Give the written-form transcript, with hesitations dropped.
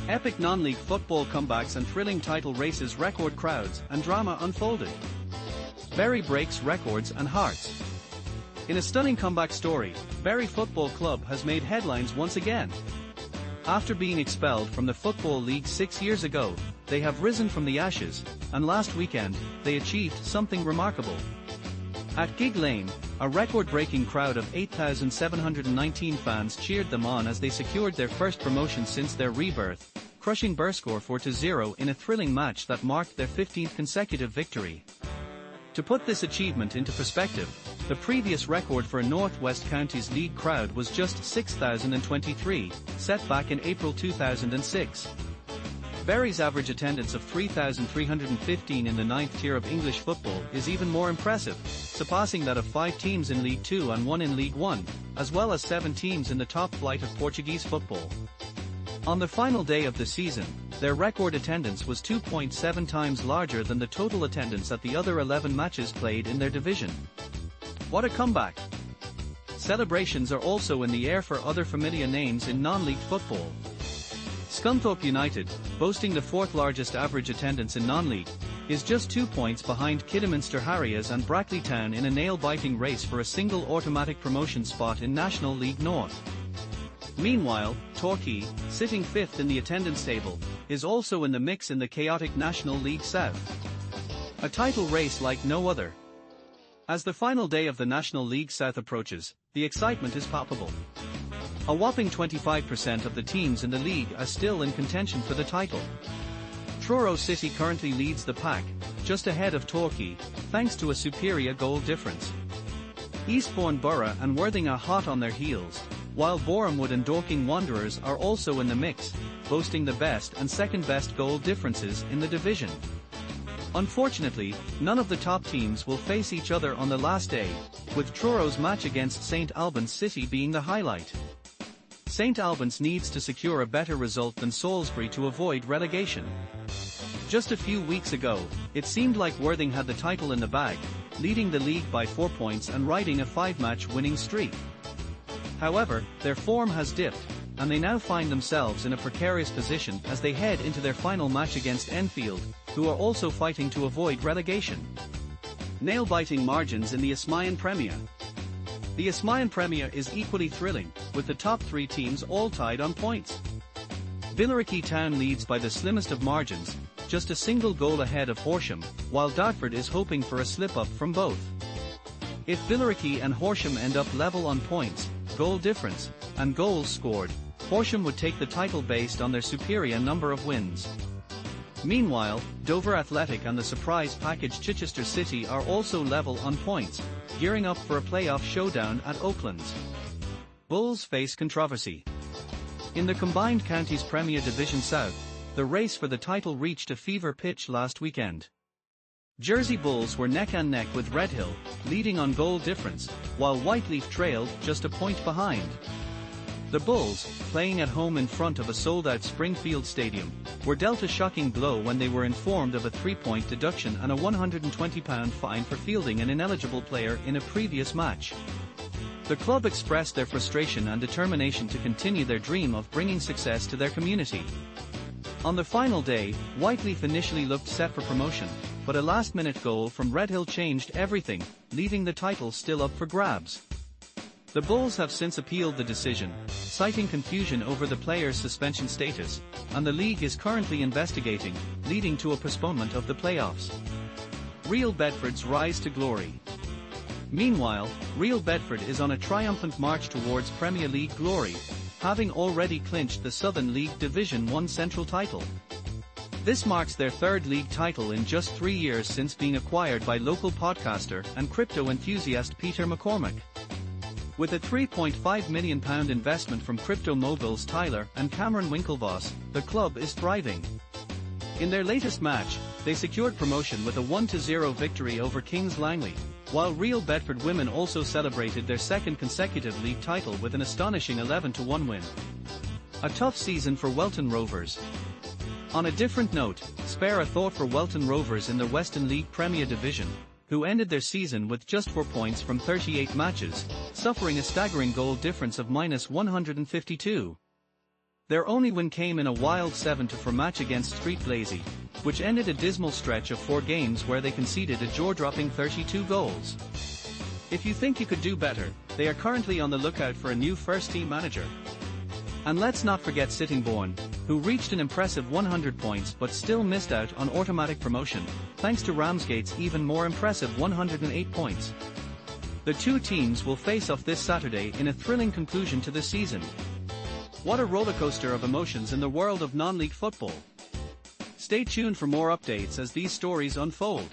Epic non-league football comebacks and thrilling title races, record crowds, and drama unfolded. Bury breaks records and hearts. In a stunning comeback story, Bury Football Club has made headlines once again. After being expelled from the Football League 6 years ago, they have risen from the ashes, and last weekend, they achieved something remarkable. At Gig Lane, a record-breaking crowd of 8,719 fans cheered them on as they secured their first promotion since their rebirth, crushing Burscore 4-0 in a thrilling match that marked their 15th consecutive victory. To put this achievement into perspective, the previous record for a North West Counties League crowd was just 6,023, set back in April 2006. Bury's average attendance of 3,315 in the 9th tier of English football is even more impressive, surpassing that of 5 teams in League 2 and 1 in League 1, as well as 7 teams in the top flight of Portuguese football. On the final day of the season, their record attendance was 2.7 times larger than the total attendance at the other 11 matches played in their division. What a comeback! Celebrations are also in the air for other familiar names in non-league football. Scunthorpe United, boasting the 4th largest average attendance in non-league, is just 2 points behind Kidderminster Harriers and Brackley Town in a nail-biting race for a single automatic promotion spot in National League North. Meanwhile, Torquay, sitting 5th in the attendance table, is also in the mix in the chaotic National League South. A title race like no other. As the final day of the National League South approaches, the excitement is palpable. A whopping 25% of the teams in the league are still in contention for the title. Truro City currently leads the pack, just ahead of Torquay, thanks to a superior goal difference. Eastbourne Borough and Worthing are hot on their heels, while Borehamwood and Dorking Wanderers are also in the mix, boasting the best and second best goal differences in the division. Unfortunately, none of the top teams will face each other on the last day, with Truro's match against St Albans City being the highlight. St Albans needs to secure a better result than Salisbury to avoid relegation. Just a few weeks ago, it seemed like Worthing had the title in the bag, leading the league by 4 points and riding a 5-match winning streak. However, their form has dipped, and they now find themselves in a precarious position as they head into their final match against Enfield, who are also fighting to avoid relegation. Nail-biting margins in the Isthmian Premier. The Isthmian Premier is equally thrilling, with the top 3 teams all tied on points. Billericay Town leads by the slimmest of margins, just a single goal ahead of Horsham, while Dartford is hoping for a slip-up from both. If Billericay and Horsham end up level on points, goal difference, and goals scored, Horsham would take the title based on their superior number of wins. Meanwhile, Dover Athletic and the surprise package Chichester City are also level on points, gearing up for a playoff showdown at Oaklands. Bulls face controversy. In the combined Counties Premier Division South, the race for the title reached a fever pitch last weekend. Jersey Bulls were neck-and-neck with Redhill, leading on goal difference, while Whiteleaf trailed just a point behind. The Bulls, playing at home in front of a sold-out Springfield Stadium, were dealt a shocking blow when they were informed of a 3-point deduction and a £120 fine for fielding an ineligible player in a previous match. The club expressed their frustration and determination to continue their dream of bringing success to their community. On the final day, Whiteleaf initially looked set for promotion, but a last-minute goal from Redhill changed everything, leaving the title still up for grabs. The Bulls have since appealed the decision, citing confusion over the player's suspension status, and the league is currently investigating, leading to a postponement of the playoffs. Real Bedford's rise to glory. Meanwhile, Real Bedford is on a triumphant march towards Premier League glory, having already clinched the Southern League Division 1 Central title. This marks their 3rd league title in just 3 years since being acquired by local podcaster and crypto enthusiast Peter McCormack. With a £3.5 million investment from crypto moguls Tyler and Cameron Winklevoss, the club is thriving. In their latest match, they secured promotion with a 1-0 victory over Kings Langley, while Real Bedford women also celebrated their 2nd consecutive league title with an astonishing 11-1 win. A tough season for Welton Rovers. On a different note, spare a thought for Welton Rovers in the Western League Premier Division, who ended their season with just 4 points from 38 matches, suffering a staggering goal difference of -152. Their only win came in a wild 7-4 match against Street Blazy, which ended a dismal stretch of 4 games where they conceded a jaw-dropping 32 goals. If you think you could do better, they are currently on the lookout for a new first-team manager. And let's not forget Sittingbourne, who reached an impressive 100 points but still missed out on automatic promotion, thanks to Ramsgate's even more impressive 108 points. The two teams will face off this Saturday in a thrilling conclusion to the season. What a rollercoaster of emotions in the world of non-league football. Stay tuned for more updates as these stories unfold.